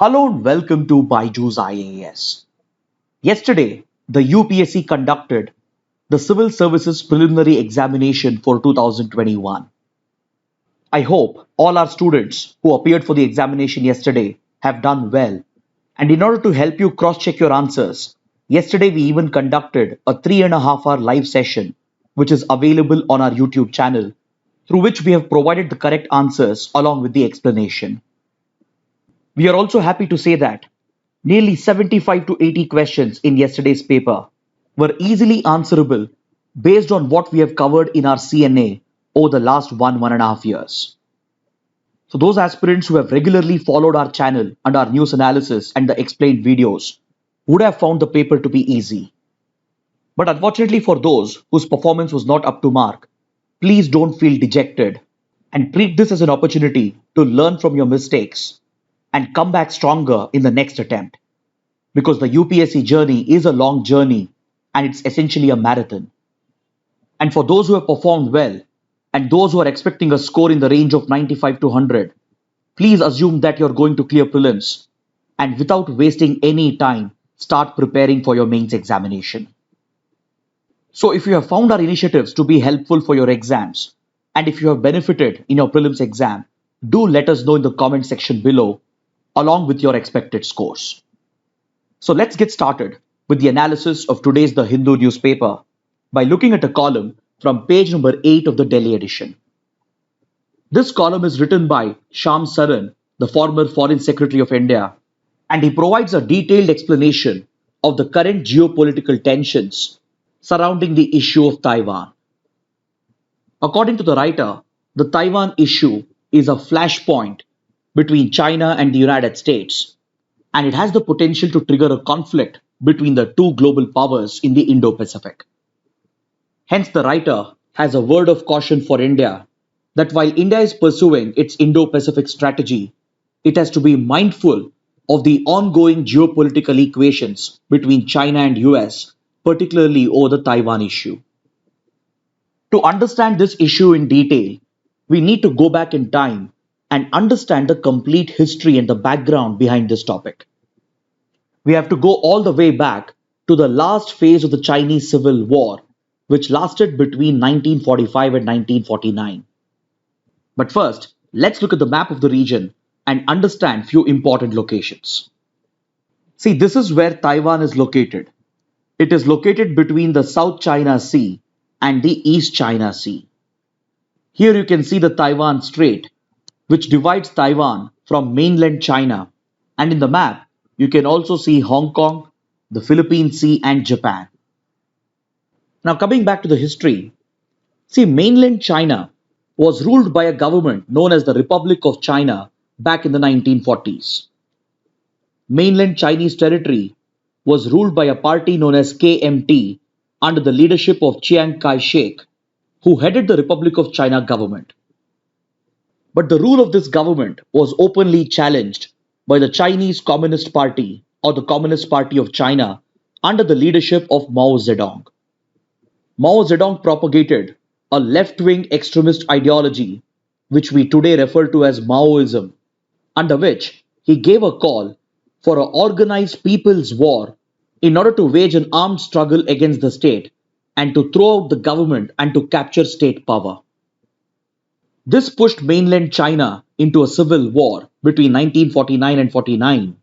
Hello and welcome to Byju's IAS. Yesterday, the UPSC conducted the Civil Services Preliminary Examination for 2021. I hope all our students who appeared for the examination yesterday have done well. And in order to help you cross check your answers, yesterday we even conducted a 3.5 hour live session, which is available on our YouTube channel, through which we have provided the correct answers along with the explanation. We are also happy to say that nearly 75 to 80 questions in yesterday's paper were easily answerable based on what we have covered in our CNA over the last 1.5 years. So those aspirants who have regularly followed our channel and our news analysis and the explained videos would have found the paper to be easy. But unfortunately for those whose performance was not up to mark, please don't feel dejected and treat this as an opportunity to learn from your mistakes and come back stronger in the next attempt. Because the UPSC journey is a long journey and it's essentially a marathon. And for those who have performed well and those who are expecting a score in the range of 95 to 100, please assume that you're going to clear prelims and without wasting any time, start preparing for your mains examination. So if you have found our initiatives to be helpful for your exams and if you have benefited in your prelims exam, do let us know in the comment section below along with your expected scores. So let's get started with the analysis of today's The Hindu newspaper by looking at a column from page number 8 of the Delhi edition. This column is written by Shyam Saran, the former Foreign Secretary of India, and he provides a detailed explanation of the current geopolitical tensions surrounding the issue of Taiwan. According to the writer, the Taiwan issue is a flashpoint between China and the United States, and it has the potential to trigger a conflict between the two global powers in the Indo-Pacific. Hence, the writer has a word of caution for India that while India is pursuing its Indo-Pacific strategy, it has to be mindful of the ongoing geopolitical equations between China and US, particularly over the Taiwan issue. To understand this issue in detail, we need to go back in time and understand the complete history and the background behind this topic. We have to go all the way back to the last phase of the Chinese Civil War, which lasted between 1945 and 1949. But first, let's look at the map of the region and understand few important locations. See, this is where Taiwan is located. It is located between the South China Sea and the East China Sea. Here you can see the Taiwan Strait, which divides Taiwan from mainland China, and in the map you can also see Hong Kong, the Philippine Sea and Japan. Now coming back to the history, see, mainland China was ruled by a government known as the Republic of China back in the 1940s. Mainland Chinese territory was ruled by a party known as KMT under the leadership of Chiang Kai-shek, who headed the Republic of China government. But the rule of this government was openly challenged by the Chinese Communist Party or the Communist Party of China under the leadership of Mao Zedong. Mao Zedong propagated a left-wing extremist ideology, which we today refer to as Maoism, under which he gave a call for an organized people's war in order to wage an armed struggle against the state and to throw out the government and to capture state power. This pushed mainland China into a civil war between 1949 and 49,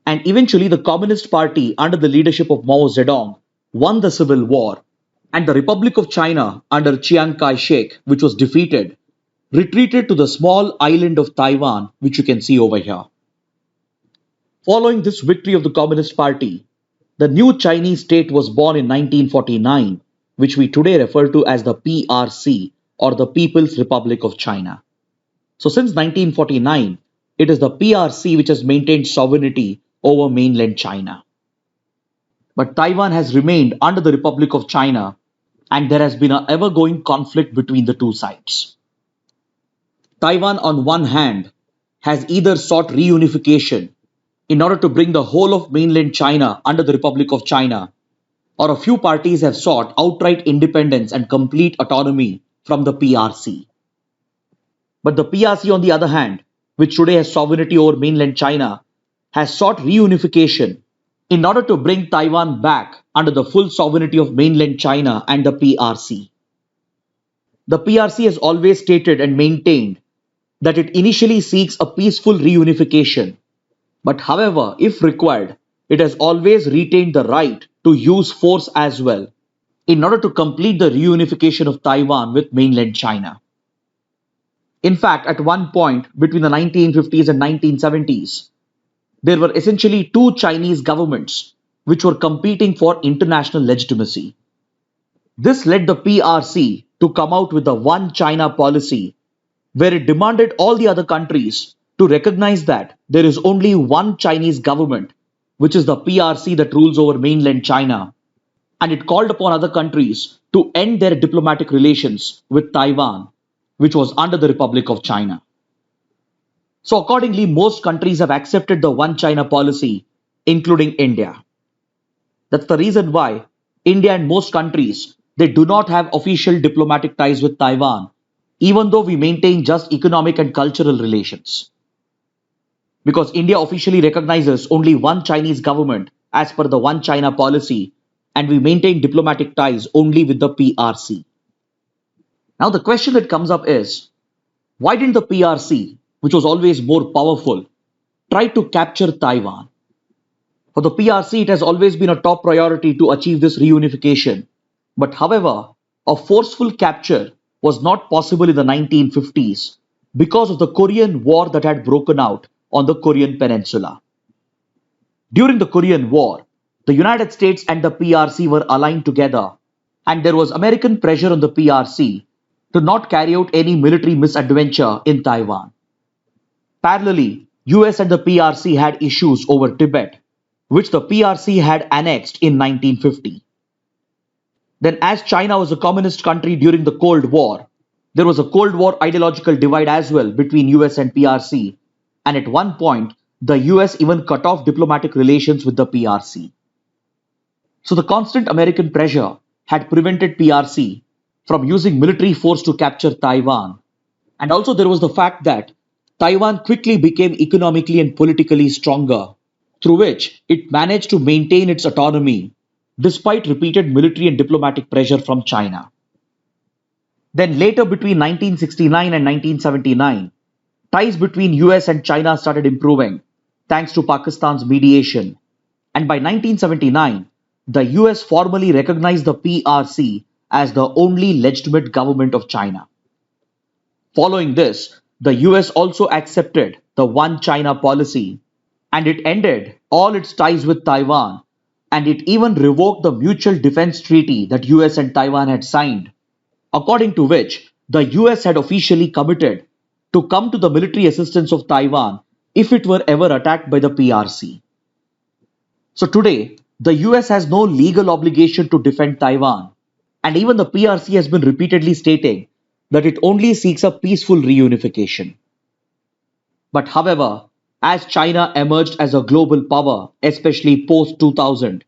and eventually the Communist Party under the leadership of Mao Zedong won the civil war, and the Republic of China under Chiang Kai-shek, which was defeated, retreated to the small island of Taiwan, which you can see over here. Following this victory of the Communist Party, the new Chinese state was born in 1949, which we today refer to as the PRC, or the People's Republic of China. So since 1949, it is the PRC which has maintained sovereignty over mainland China. But Taiwan has remained under the Republic of China, and there has been an ever-going conflict between the two sides. Taiwan on one hand has either sought reunification in order to bring the whole of mainland China under the Republic of China, or a few parties have sought outright independence and complete autonomy from the PRC. But the PRC, on the other hand, which today has sovereignty over mainland China, has sought reunification in order to bring Taiwan back under the full sovereignty of mainland China and the PRC. The PRC has always stated and maintained that it initially seeks a peaceful reunification, but however, if required, it has always retained the right to use force as well in order to complete the reunification of Taiwan with mainland China. In fact, at one point between the 1950s and 1970s, there were essentially two Chinese governments which were competing for international legitimacy. This led the PRC to come out with the One China policy, where it demanded all the other countries to recognize that there is only one Chinese government, which is the PRC that rules over mainland China, and it called upon other countries to end their diplomatic relations with Taiwan, which was under the Republic of China. So accordingly, most countries have accepted the One China policy, including India. That's the reason why India and most countries, they do not have official diplomatic ties with Taiwan, even though we maintain just economic and cultural relations. Because India officially recognizes only one Chinese government as per the One China policy, and we maintain diplomatic ties only with the PRC. Now the question that comes up is, why didn't the PRC, which was always more powerful, try to capture Taiwan? For the PRC, it has always been a top priority to achieve this reunification. But however, a forceful capture was not possible in the 1950s because of the Korean War that had broken out on the Korean Peninsula. During the Korean War, the United States and the PRC were aligned together, and there was American pressure on the PRC to not carry out any military misadventure in Taiwan. Parallelly, US and the PRC had issues over Tibet, which the PRC had annexed in 1950. Then, as China was a communist country during the Cold War, there was a Cold War ideological divide as well between US and PRC, and at one point, the US even cut off diplomatic relations with the PRC. So the constant American pressure had prevented PRC from using military force to capture Taiwan. And also there was the fact that Taiwan quickly became economically and politically stronger, through which it managed to maintain its autonomy despite repeated military and diplomatic pressure from China. Then later between 1969 and 1979, ties between US and China started improving thanks to Pakistan's mediation. And by 1979, the US formally recognized the PRC as the only legitimate government of China. Following this, the US also accepted the One China policy, and it ended all its ties with Taiwan, and it even revoked the Mutual Defense Treaty that US and Taiwan had signed, according to which the US had officially committed to come to the military assistance of Taiwan if it were ever attacked by the PRC. So today, the US has no legal obligation to defend Taiwan, and even the PRC has been repeatedly stating that it only seeks a peaceful reunification. But however, as China emerged as a global power, especially post 2000,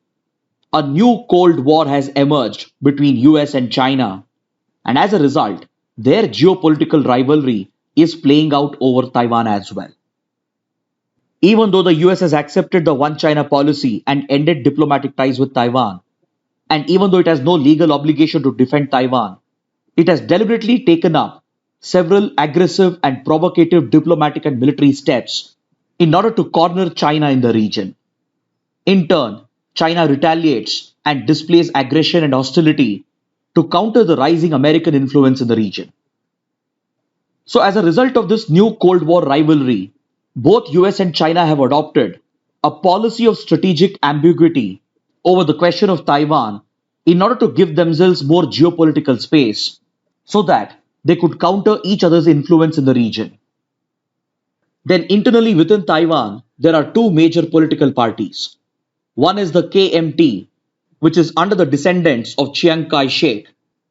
a new Cold War has emerged between US and China, and as a result, their geopolitical rivalry is playing out over Taiwan as well. Even though the US has accepted the One China policy and ended diplomatic ties with Taiwan, and even though it has no legal obligation to defend Taiwan, it has deliberately taken up several aggressive and provocative diplomatic and military steps in order to corner China in the region. In turn, China retaliates and displays aggression and hostility to counter the rising American influence in the region. So as a result of this new Cold War rivalry, both US and China have adopted a policy of strategic ambiguity over the question of Taiwan in order to give themselves more geopolitical space so that they could counter each other's influence in the region. Then internally within Taiwan, there are two major political parties. One is the KMT, which is under the descendants of Chiang Kai-shek,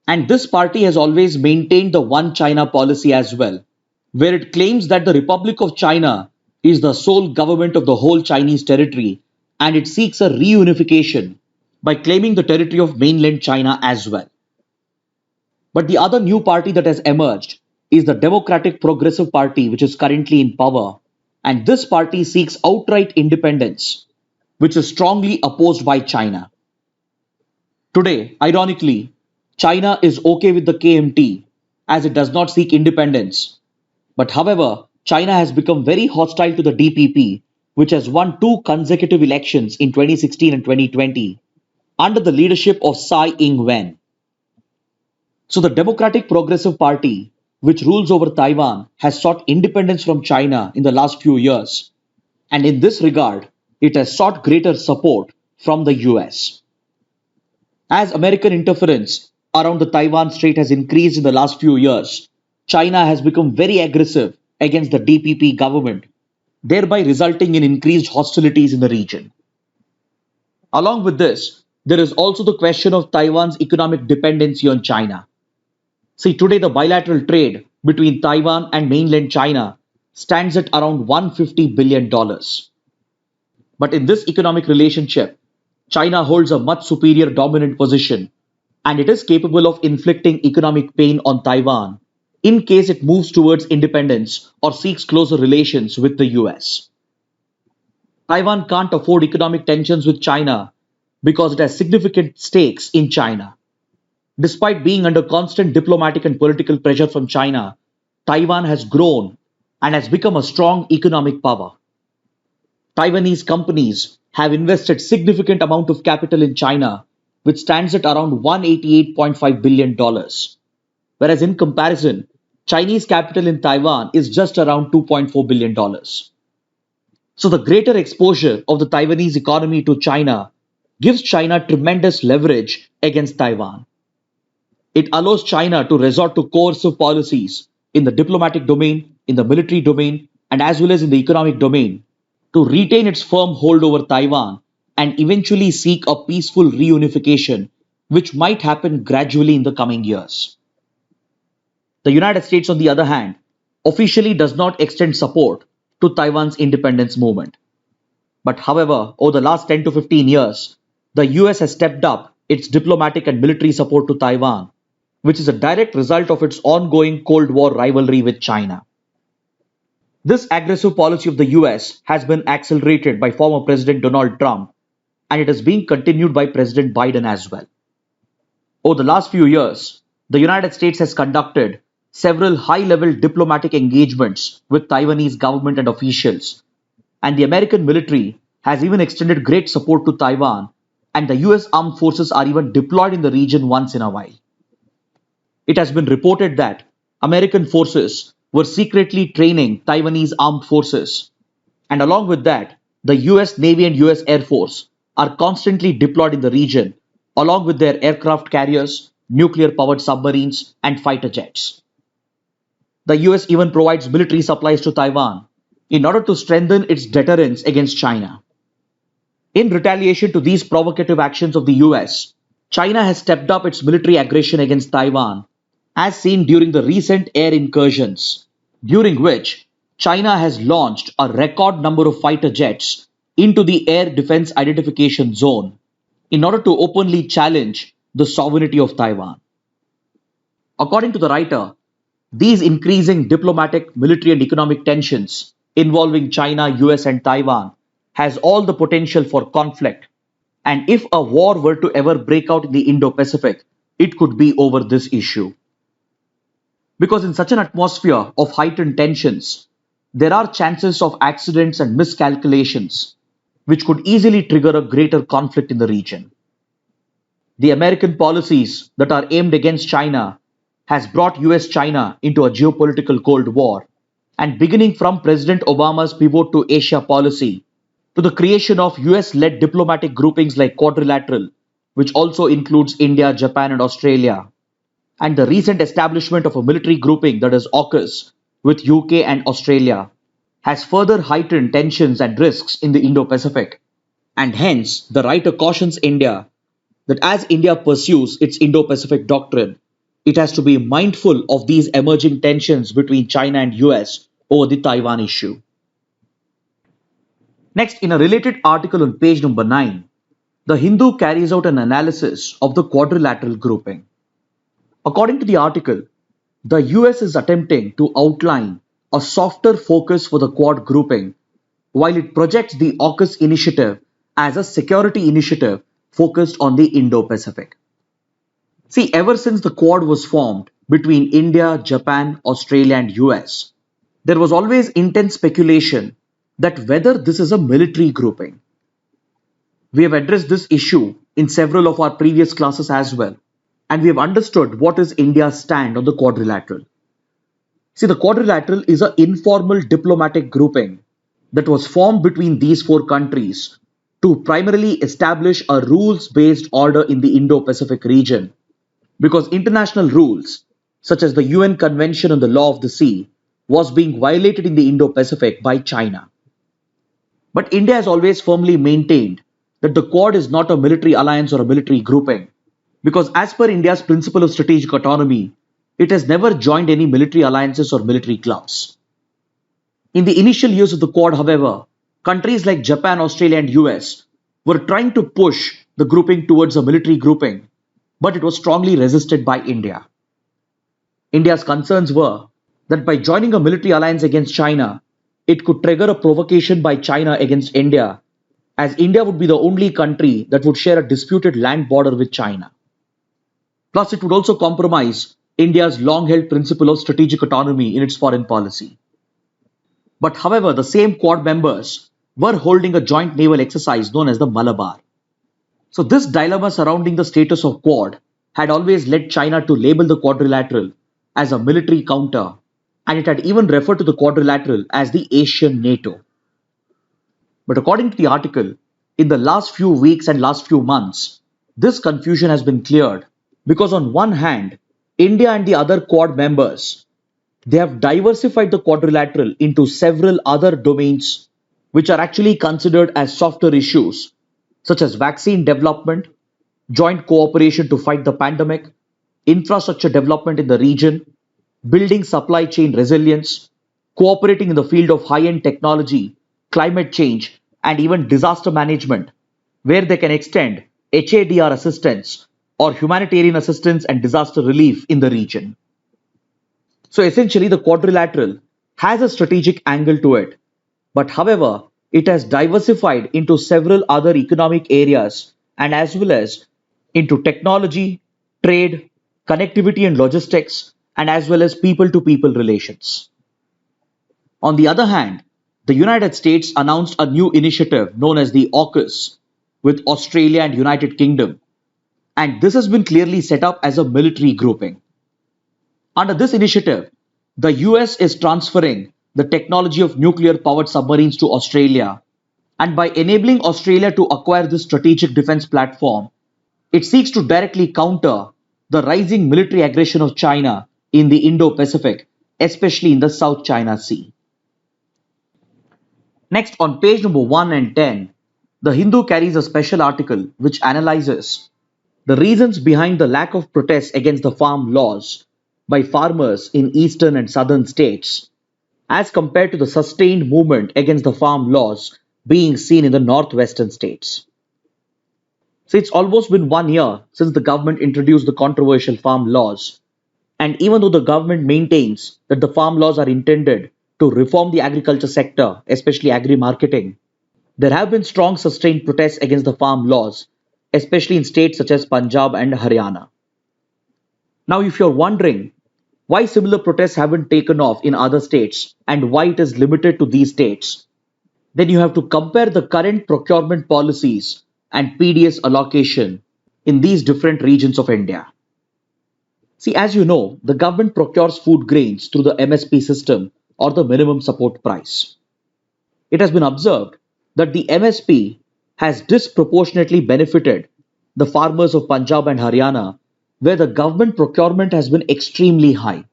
and this party has always maintained the One China policy as well, where it claims that the Republic of China is the sole government of the whole Chinese territory, and it seeks a reunification by claiming the territory of mainland China as well. But the other new party that has emerged is the Democratic Progressive Party, which is currently in power, and this party seeks outright independence, which is strongly opposed by China. Today, ironically, China is okay with the KMT as it does not seek independence. But however, China has become very hostile to the DPP, which has won two consecutive elections in 2016 and 2020 under the leadership of Tsai Ing-wen. So the Democratic Progressive Party, which rules over Taiwan, has sought independence from China in the last few years. And in this regard, it has sought greater support from the US. As American interference around the Taiwan Strait has increased in the last few years, China has become very aggressive against the DPP government, thereby resulting in increased hostilities in the region. Along with this, there is also the question of Taiwan's economic dependency on China. See, today the bilateral trade between Taiwan and mainland China stands at around $150 billion. But in this economic relationship, China holds a much superior dominant position and it is capable of inflicting economic pain on Taiwan in case it moves towards independence or seeks closer relations with the US. Taiwan can't afford economic tensions with China because it has significant stakes in China. Despite being under constant diplomatic and political pressure from China, Taiwan has grown and has become a strong economic power. Taiwanese companies have invested significant amount of capital in China, which stands at around $188.5 billion. Whereas in comparison, Chinese capital in Taiwan is just around $2.4 billion. So the greater exposure of the Taiwanese economy to China gives China tremendous leverage against Taiwan. It allows China to resort to coercive policies in the diplomatic domain, in the military domain, and as well as in the economic domain to retain its firm hold over Taiwan and eventually seek a peaceful reunification, which might happen gradually in the coming years. The United States, on the other hand, officially does not extend support to Taiwan's independence movement. But however, over the last 10 to 15 years, the US has stepped up its diplomatic and military support to Taiwan, which is a direct result of its ongoing Cold War rivalry with China. This aggressive policy of the US has been accelerated by former President Donald Trump, and it is being continued by President Biden as well. Over the last few years, the United States has conducted several high-level diplomatic engagements with Taiwanese government and officials, and the American military has even extended great support to Taiwan, and the US armed forces are even deployed in the region once in a while. It has been reported that American forces were secretly training Taiwanese armed forces, and along with that, the US Navy and US Air Force are constantly deployed in the region, along with their aircraft carriers, nuclear-powered submarines, and fighter jets. The US even provides military supplies to Taiwan in order to strengthen its deterrence against China. In retaliation to these provocative actions of the US, China has stepped up its military aggression against Taiwan, as seen during the recent air incursions, during which China has launched a record number of fighter jets into the air defense identification zone in order to openly challenge the sovereignty of Taiwan. According to the writer, these increasing diplomatic, military, and economic tensions involving China, US, and Taiwan has all the potential for conflict. And if a war were to ever break out in the Indo-Pacific, it could be over this issue. Because in such an atmosphere of heightened tensions, there are chances of accidents and miscalculations, which could easily trigger a greater conflict in the region. The American policies that are aimed against China has brought US-China into a geopolitical Cold War, and beginning from President Obama's pivot to Asia policy, to the creation of US-led diplomatic groupings like Quadrilateral, which also includes India, Japan, and Australia, and the recent establishment of a military grouping that is AUKUS with UK and Australia, has further heightened tensions and risks in the Indo-Pacific. And hence, the writer cautions India that as India pursues its Indo-Pacific doctrine, it has to be mindful of these emerging tensions between China and US over the Taiwan issue. Next, in a related article on page number 9, The Hindu carries out an analysis of the quadrilateral grouping. According to the article, the US is attempting to outline a softer focus for the Quad grouping, while it projects the AUKUS initiative as a security initiative focused on the Indo-Pacific. See, ever since the Quad was formed between India, Japan, Australia, and US, there was always intense speculation that whether this is a military grouping. We have addressed this issue in several of our previous classes as well, and we have understood what is India's stand on the quadrilateral. See, the quadrilateral is an informal diplomatic grouping that was formed between these four countries to primarily establish a rules-based order in the Indo-Pacific region, because international rules, such as the UN Convention on the Law of the Sea, was being violated in the Indo-Pacific by China. But India has always firmly maintained that the Quad is not a military alliance or a military grouping, because as per India's principle of strategic autonomy, it has never joined any military alliances or military clubs. In the initial years of the Quad, however, countries like Japan, Australia, and US were trying to push the grouping towards a military grouping, but it was strongly resisted by India. India's concerns were that by joining a military alliance against China, it could trigger a provocation by China against India, as India would be the only country that would share a disputed land border with China. Plus, it would also compromise India's long-held principle of strategic autonomy in its foreign policy. But however, the same Quad members were holding a joint naval exercise known as the Malabar. So this dilemma surrounding the status of Quad had always led China to label the quadrilateral as a military counter, and it had even referred to the quadrilateral as the Asian NATO. But according to the article, in the last few weeks and last few months, this confusion has been cleared, because on one hand, India and the other Quad members, they have diversified the quadrilateral into several other domains which are actually considered as softer issues, such as vaccine development, joint cooperation to fight the pandemic, infrastructure development in the region, building supply chain resilience, cooperating in the field of high-end technology, climate change, and even disaster management, where they can extend HADR assistance or humanitarian assistance and disaster relief in the region. So essentially, the quadrilateral has a strategic angle to it, but however, it has diversified into several other economic areas and as well as into technology, trade, connectivity and logistics, and as well as people-to-people relations. On the other hand, the United States announced a new initiative known as the AUKUS with Australia and United Kingdom, and this has been clearly set up as a military grouping. Under this initiative, the US is transferring the technology of nuclear-powered submarines to Australia, and by enabling Australia to acquire this strategic defense platform, it seeks to directly counter the rising military aggression of China in the Indo-Pacific, especially in the South China Sea. Next, on page number 1 and 10, the Hindu carries a special article which analyzes the reasons behind the lack of protests against the farm laws by farmers in eastern and southern states, as compared to the sustained movement against the farm laws being seen in the northwestern states. So it's almost been 1 year since the government introduced the controversial farm laws, and even though the government maintains that the farm laws are intended to reform the agriculture sector, especially agri-marketing, there have been strong sustained protests against the farm laws, especially in states such as Punjab and Haryana. Now, if you're wondering why similar protests haven't taken off in other states and why it is limited to these states, then you have to compare the current procurement policies and PDS allocation in these different regions of India. See, as you know, the government procures food grains through the MSP system or the minimum support price. It has been observed that the MSP has disproportionately benefited the farmers of Punjab and Haryana, where the government procurement has been extremely high,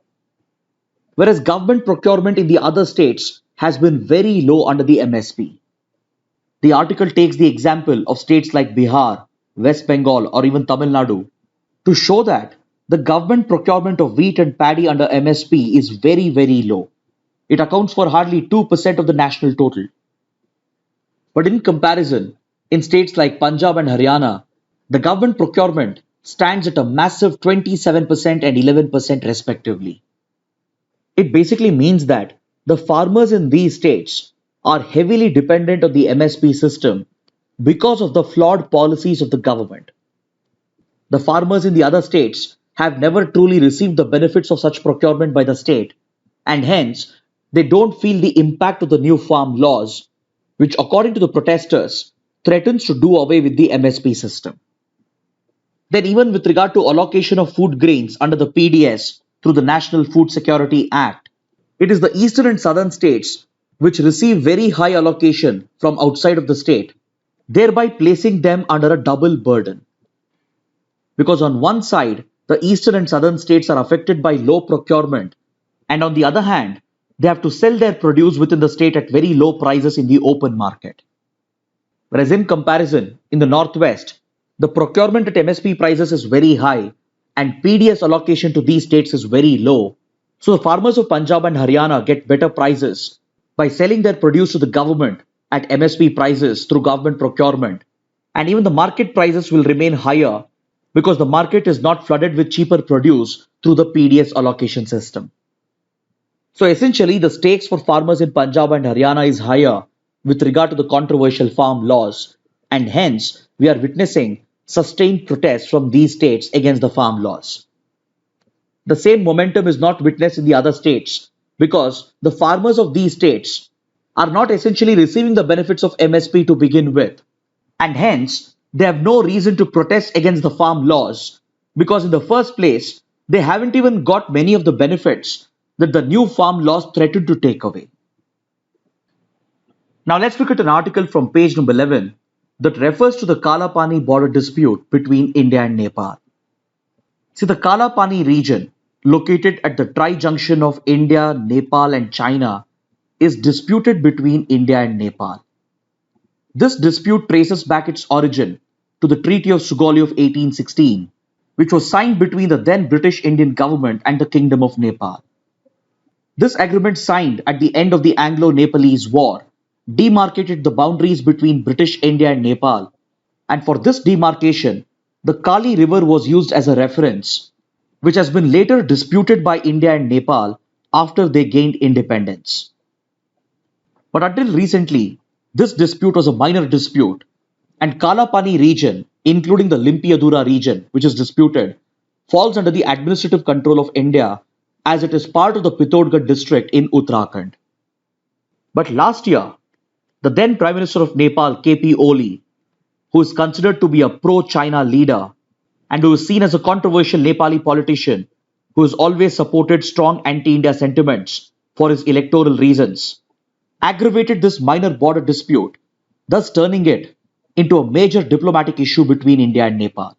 whereas government procurement in the other states has been very low under the MSP. The article takes the example of states like Bihar, West Bengal, or even Tamil Nadu to show that the government procurement of wheat and paddy under MSP is very, very low. It accounts for hardly 2% of the national total. But in comparison, in states like Punjab and Haryana, the government procurement stands at a massive 27% and 11% respectively. It basically means that the farmers in these states are heavily dependent on the MSP system because of the flawed policies of the government. The farmers in the other states have never truly received the benefits of such procurement by the state, and hence they don't feel the impact of the new farm laws, which, according to the protesters, threatens to do away with the MSP system. Then, even with regard to allocation of food grains under the PDS through the National Food Security Act, it is the eastern and southern states which receive very high allocation from outside of the state, thereby placing them under a double burden. Because on one side, the eastern and southern states are affected by low procurement, and on the other hand, they have to sell their produce within the state at very low prices in the open market. Whereas in comparison, in the northwest, the procurement at MSP prices is very high and PDS allocation to these states is very low. So the farmers of Punjab and Haryana get better prices by selling their produce to the government at MSP prices through government procurement. And even the market prices will remain higher because the market is not flooded with cheaper produce through the PDS allocation system. So essentially, the stakes for farmers in Punjab and Haryana is higher with regard to the controversial farm laws, and hence we are witnessing sustained protests from these states against the farm laws. The same momentum is not witnessed in the other states because the farmers of these states are not essentially receiving the benefits of MSP to begin with, and hence they have no reason to protest against the farm laws because, in the first place, they haven't even got many of the benefits that the new farm laws threaten to take away. Now let's look at an article from page number 11 that refers to the Kalapani border dispute between India and Nepal. See, the Kalapani region, located at the tri-junction of India, Nepal and China, is disputed between India and Nepal. This dispute traces back its origin to the Treaty of Sugauli of 1816, which was signed between the then British Indian government and the Kingdom of Nepal. This agreement, signed at the end of the Anglo-Nepalese War, demarcated the boundaries between British India and Nepal, and for this demarcation, the Kali River was used as a reference, which has been later disputed by India and Nepal after they gained independence. But until recently, this dispute was a minor dispute, and Kalapani region, including the Limpiadura region, which is disputed, falls under the administrative control of India as it is part of the Pithodgarh district in Uttarakhand. But last year, the then Prime Minister of Nepal, KP Oli, who is considered to be a pro-China leader and who is seen as a controversial Nepali politician who has always supported strong anti-India sentiments for his electoral reasons, aggravated this minor border dispute, thus turning it into a major diplomatic issue between India and Nepal.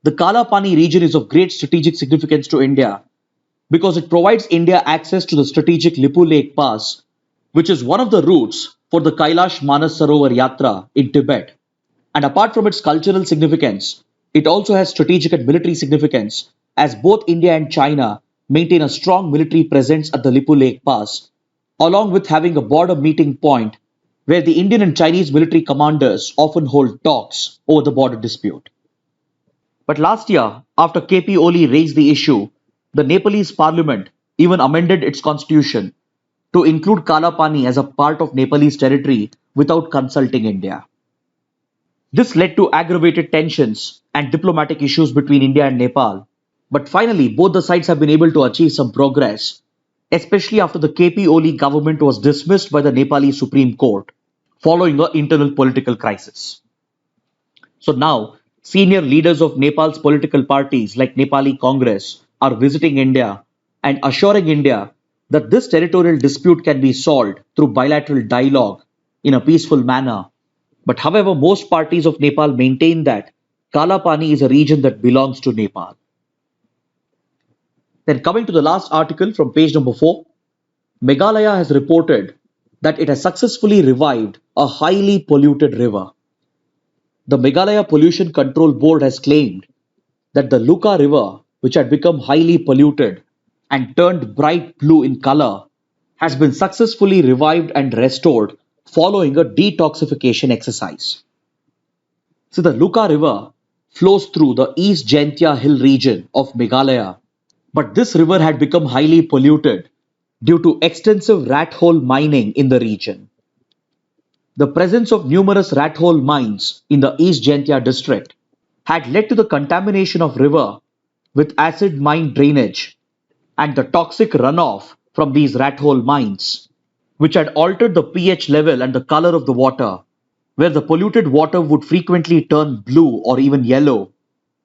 The Kalapani region is of great strategic significance to India because it provides India access to the strategic Lipu Lake Pass, which is one of the routes for the Kailash Manas Sarovar Yatra in Tibet. And apart from its cultural significance, it also has strategic and military significance as both India and China maintain a strong military presence at the Lipu Lake Pass, along with having a border meeting point where the Indian and Chinese military commanders often hold talks over the border dispute. But last year, after KP Oli raised the issue, the Nepalese parliament even amended its constitution to include Kalapani as a part of Nepalese territory without consulting India. This led to aggravated tensions and diplomatic issues between India and Nepal, but finally both the sides have been able to achieve some progress, especially after the KP Oli government was dismissed by the Nepali Supreme Court following an internal political crisis. So now, senior leaders of Nepal's political parties like Nepali Congress are visiting India and assuring India that this territorial dispute can be solved through bilateral dialogue in a peaceful manner. But however, most parties of Nepal maintain that Kalapani is a region that belongs to Nepal. Then coming to the last article from page number 4, Meghalaya has reported that it has successfully revived a highly polluted river. The Meghalaya Pollution Control Board has claimed that the Luka River, which had become highly polluted and turned bright blue in color, has been successfully revived and restored following a detoxification exercise. So the Luka River flows through the East Jaintia Hill region of Meghalaya, but this river had become highly polluted due to extensive rat hole mining in the region. The presence of numerous rat hole mines in the East Jaintia district had led to the contamination of river with acid mine drainage and the toxic runoff from these rat hole mines, which had altered the pH level and the color of the water, where the polluted water would frequently turn blue or even yellow,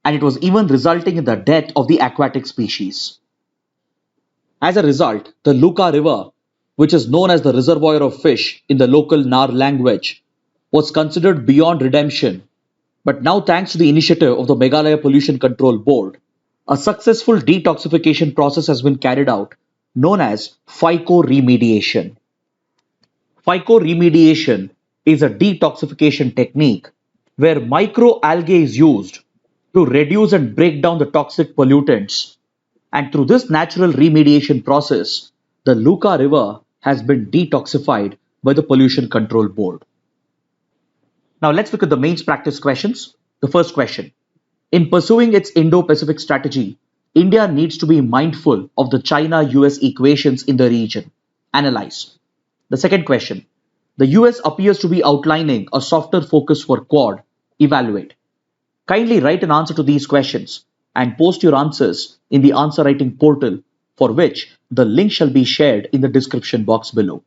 and it was even resulting in the death of the aquatic species. As a result, the Luka River, which is known as the reservoir of fish in the local Nar language, was considered beyond redemption. But now, thanks to the initiative of the Meghalaya Pollution Control Board, a successful detoxification process has been carried out known as FICO remediation. FICO remediation is a detoxification technique where microalgae is used to reduce and break down the toxic pollutants. And through this natural remediation process, the Luka River has been detoxified by the Pollution Control Board. Now let's look at the mains practice questions. The first question. In pursuing its Indo-Pacific strategy, India needs to be mindful of the China-US equations in the region. Analyze. The second question. The US appears to be outlining a softer focus for Quad. Evaluate. Kindly write an answer to these questions and post your answers in the answer writing portal, for which the link shall be shared in the description box below.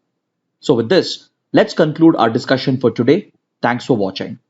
So with this, let's conclude our discussion for today. Thanks for watching.